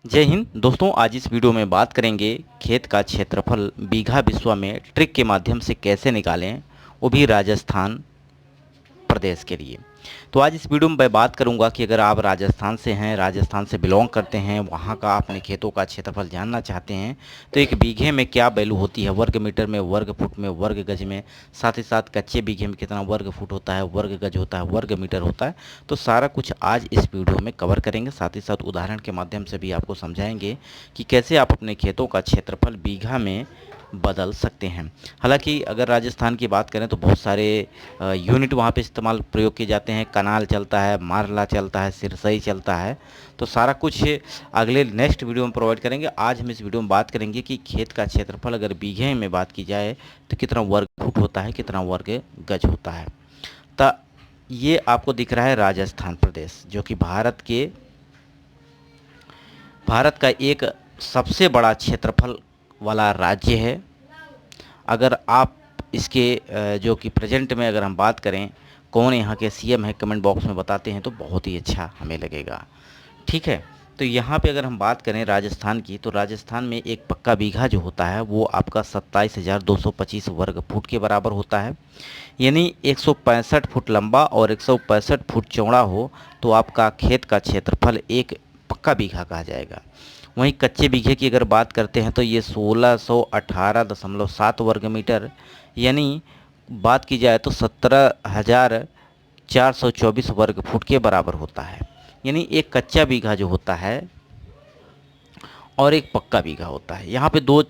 जय हिंद दोस्तों। आज इस वीडियो में बात करेंगे खेत का क्षेत्रफल बीघा बिस्वा में ट्रिक के माध्यम से कैसे निकालें, वो भी राजस्थान प्रदेश के लिए। तो आज इस वीडियो में मैं बात करूंगा कि अगर आप राजस्थान से हैं, राजस्थान से बिलोंग करते हैं, वहां का अपने खेतों का क्षेत्रफल जानना चाहते हैं तो एक बीघे में क्या वैल्यू होती है, वर्ग मीटर में, वर्ग फुट में, वर्ग गज में, साथ ही साथ कच्चे बीघे में कितना वर्ग फुट होता है, वर्ग गज होता है, वर्ग मीटर होता है। तो सारा कुछ आज इस वीडियो में कवर करेंगे। साथ ही साथ उदाहरण के माध्यम से भी आपको समझाएंगे कि कैसे आप अपने खेतों का क्षेत्रफल बीघा में बदल सकते हैं। हालांकि अगर राजस्थान की बात करें तो बहुत सारे यूनिट वहाँ पे इस्तेमाल प्रयोग किए जाते हैं। कनाल चलता है, मारला चलता है, सिरसई चलता है। तो सारा कुछ अगले नेक्स्ट वीडियो में प्रोवाइड करेंगे। आज हम इस वीडियो में बात करेंगे कि खेत का क्षेत्रफल अगर बीघे में बात की जाए तो कितना वर्ग फुट होता है, कितना वर्ग गज होता है। तो ये आपको दिख रहा है राजस्थान प्रदेश, जो कि भारत का एक सबसे बड़ा क्षेत्रफल वाला राज्य है। अगर आप इसके जो कि प्रेजेंट में अगर हम बात करें कौन यहाँ के सीएम है, कमेंट बॉक्स में बताते हैं तो बहुत ही अच्छा हमें लगेगा। ठीक है, तो यहाँ पे अगर हम बात करें राजस्थान की, तो राजस्थान में एक पक्का बीघा जो होता है वो आपका 27,225 वर्ग फुट के बराबर होता है। यानी 165 फुट लंबा और 165 फुट चौड़ा हो तो आपका खेत का क्षेत्रफल एक पक्का बीघा कहा जाएगा। वहीं कच्चे बीघे की अगर बात करते हैं तो ये 1618.7 वर्ग मीटर, यानी बात की जाए तो 17,424 वर्ग फुट के बराबर होता है। यानी एक कच्चा बीघा जो होता है और एक पक्का बीघा होता है। यहाँ पे दो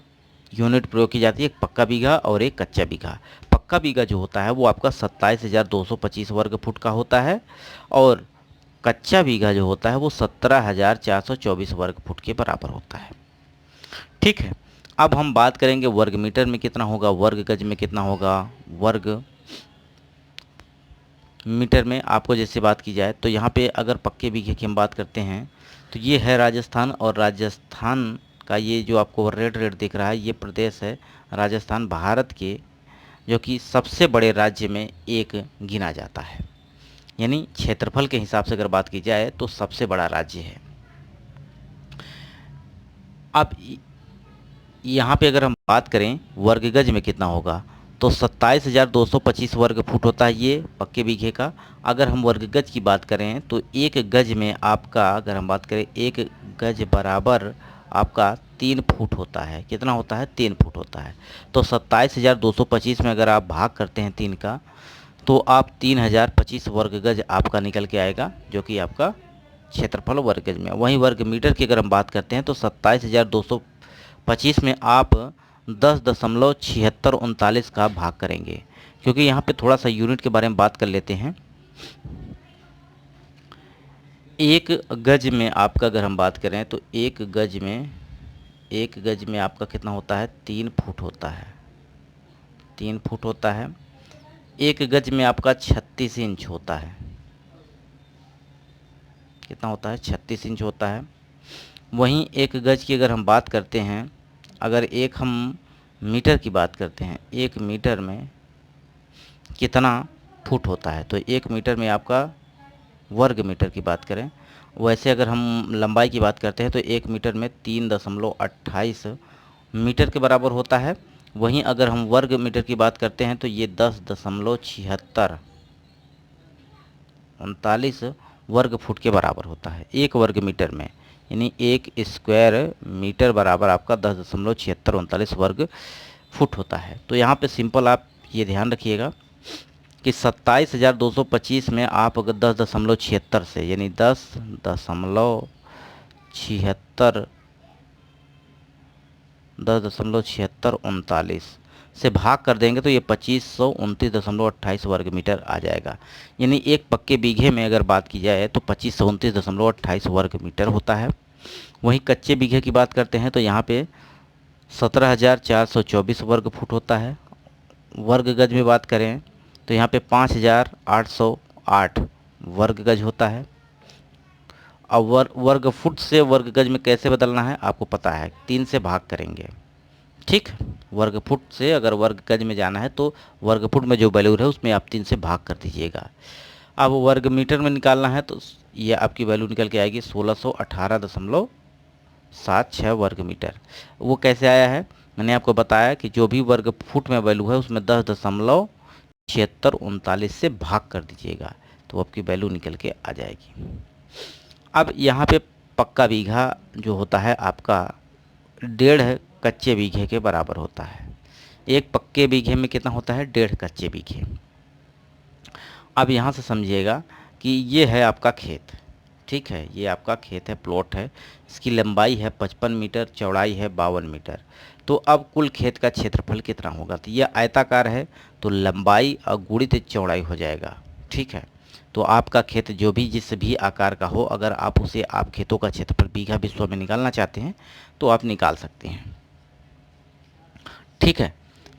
यूनिट प्रयोग की जाती है, एक पक्का बीघा और एक कच्चा बीघा। पक्का बीघा जो होता है वो आपका 27,225 वर्ग फुट का होता है और कच्चा बीघा जो होता है वो 17,424 वर्ग फुट के बराबर होता है। ठीक है, अब हम बात करेंगे वर्ग मीटर में कितना होगा, वर्ग गज में कितना होगा। वर्ग मीटर में आपको जैसे बात की जाए तो यहाँ पे अगर पक्के बीघे की हम बात करते हैं तो ये है राजस्थान, और राजस्थान का ये जो आपको रेड रेड दिख रहा है ये प्रदेश है राजस्थान, भारत के जो कि सबसे बड़े राज्य में एक गिना जाता है। यानी क्षेत्रफल के हिसाब से अगर बात की जाए तो सबसे बड़ा राज्य है। अब यहाँ पे अगर हम बात करें वर्ग गज में कितना होगा तो 27,225 वर्ग फुट होता है ये पक्के बीघे का। अगर हम वर्ग गज की बात करें तो एक गज में आपका, अगर हम बात करें एक गज बराबर आपका 3 फुट होता है। कितना होता है? 3 फुट होता है। तो 27,225 में अगर आप भाग करते हैं 3 का तो आप 3,025 वर्ग गज आपका निकल के आएगा, जो कि आपका क्षेत्रफल वर्ग गज में। वहीं वर्ग मीटर की अगर हम बात करते हैं तो 27,225 में आप 10.7639 का भाग करेंगे, क्योंकि यहाँ पे थोड़ा सा यूनिट के बारे में बात कर लेते हैं। एक गज में आपका अगर हम बात करें तो एक गज में आपका कितना होता है? 3 फुट होता है। 3 फुट होता है। एक गज में आपका 36 इंच होता है। कितना होता है? 36 इंच होता है। वहीं एक गज की अगर हम बात करते हैं, अगर एक हम मीटर की बात करते हैं, एक मीटर में कितना फुट होता है, तो एक मीटर में आपका वर्ग मीटर की बात करें, वैसे अगर हम लंबाई की बात करते हैं तो एक मीटर में 3.28 मीटर के बराबर होता है। वहीं अगर हम वर्ग मीटर की बात करते हैं तो ये 10.7639 वर्ग फुट के बराबर होता है एक वर्ग मीटर में। यानी एक स्क्वायर मीटर बराबर आपका 10.7639 वर्ग फुट होता है। तो यहाँ पे सिंपल आप ये ध्यान रखिएगा कि 27,225 में आप अगर 10.76 से, यानी 10.7639 से भाग कर देंगे तो ये 2529.28 वर्ग मीटर आ जाएगा। यानी एक पक्के बीघे में अगर बात की जाए तो 2529.28 वर्ग मीटर होता है। वहीं कच्चे बीघे की बात करते हैं तो यहाँ पे 17,424 वर्ग फुट होता है। वर्ग गज में बात करें तो यहाँ पे 5,808 वर्ग गज होता है। अब वर्ग फुट से वर्ग गज में कैसे बदलना है आपको पता है, 3 से भाग करेंगे। ठीक, वर्ग फुट से अगर वर्ग गज में जाना है तो वर्ग फुट में जो वैल्यू है उसमें आप 3 से भाग कर दीजिएगा। अब वर्ग मीटर में निकालना है तो ये आपकी वैल्यू निकल के आएगी 1618.7 0.76 वर्ग मीटर। वो कैसे आया है, मैंने आपको बताया कि जो भी वर्ग फुट में वैल्यू है उसमें 10.7639 से भाग कर दीजिएगा तो आपकी वैल्यू निकल के आ जाएगी। अब यहाँ पे पक्का बीघा जो होता है आपका 1.5 कच्चे बीघे के बराबर होता है। एक पक्के बीघे में कितना होता है, 1.5 कच्चे बीघे। अब यहाँ से समझिएगा कि ये है आपका खेत, ठीक है, ये आपका खेत है, प्लॉट है, इसकी लंबाई है 55 मीटर, चौड़ाई है 52 मीटर। तो अब कुल खेत का क्षेत्रफल कितना होगा, तो यह आयताकार है तो लंबाई और गुणित चौड़ाई हो जाएगा, ठीक है। तो आपका खेत जो भी जिस भी आकार का हो, अगर आप उसे आप खेतों का क्षेत्रफल बीघा विस्व में निकालना चाहते हैं तो आप निकाल सकते हैं, ठीक है।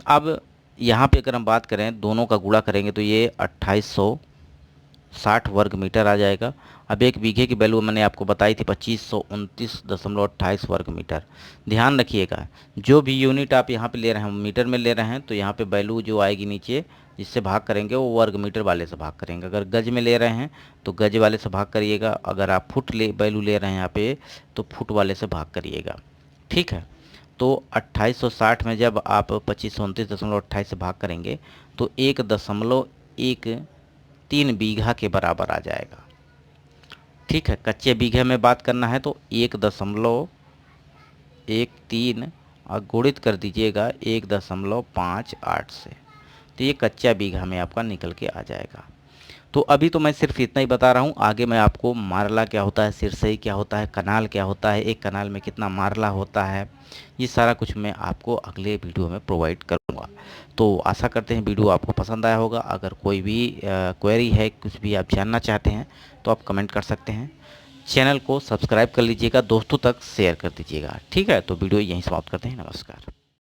अब यहाँ पे अगर हम बात करें, दोनों का गुणा करेंगे तो ये 2860 वर्ग मीटर आ जाएगा। अब एक बीघे की वैल्यू मैंने आपको बताई थी 2529.28 वर्ग मीटर। ध्यान रखिएगा, जो भी यूनिट आप यहाँ पे ले रहे हैं मीटर में ले रहे हैं तो यहाँ पे वैल्यू जो आएगी नीचे जिससे भाग करेंगे वो वर्ग मीटर वाले से भाग करेंगे। अगर गज में ले रहे हैं तो गज वाले से भाग करिएगा, अगर आप फुट वैल्यू ले रहे हैं यहाँ पे तो फुट वाले से भाग करिएगा, ठीक है। तो 2860 में जब आप 2529.28 से भाग करेंगे तो 1.13 बीघा के बराबर आ जाएगा, ठीक है। कच्चे बीघे में बात करना है तो 1.13 और गुणित कर दीजिएगा 1.58 से, तो ये कच्चा बीघा में आपका निकल के आ जाएगा। तो अभी तो मैं सिर्फ इतना ही बता रहा हूँ, आगे मैं आपको मारला क्या होता है, सिरसई क्या होता है, कनाल क्या होता है, एक कनाल में कितना मारला होता है, ये सारा कुछ मैं आपको अगले वीडियो में प्रोवाइड करूँगा। तो आशा करते हैं वीडियो आपको पसंद आया होगा। अगर कोई भी क्वेरी है, कुछ भी आप जानना चाहते हैं तो आप कमेंट कर सकते हैं। चैनल को सब्सक्राइब कर लीजिएगा, दोस्तों तक शेयर कर दीजिएगा, ठीक है। तो वीडियो यहीं समाप्त करते हैं, नमस्कार।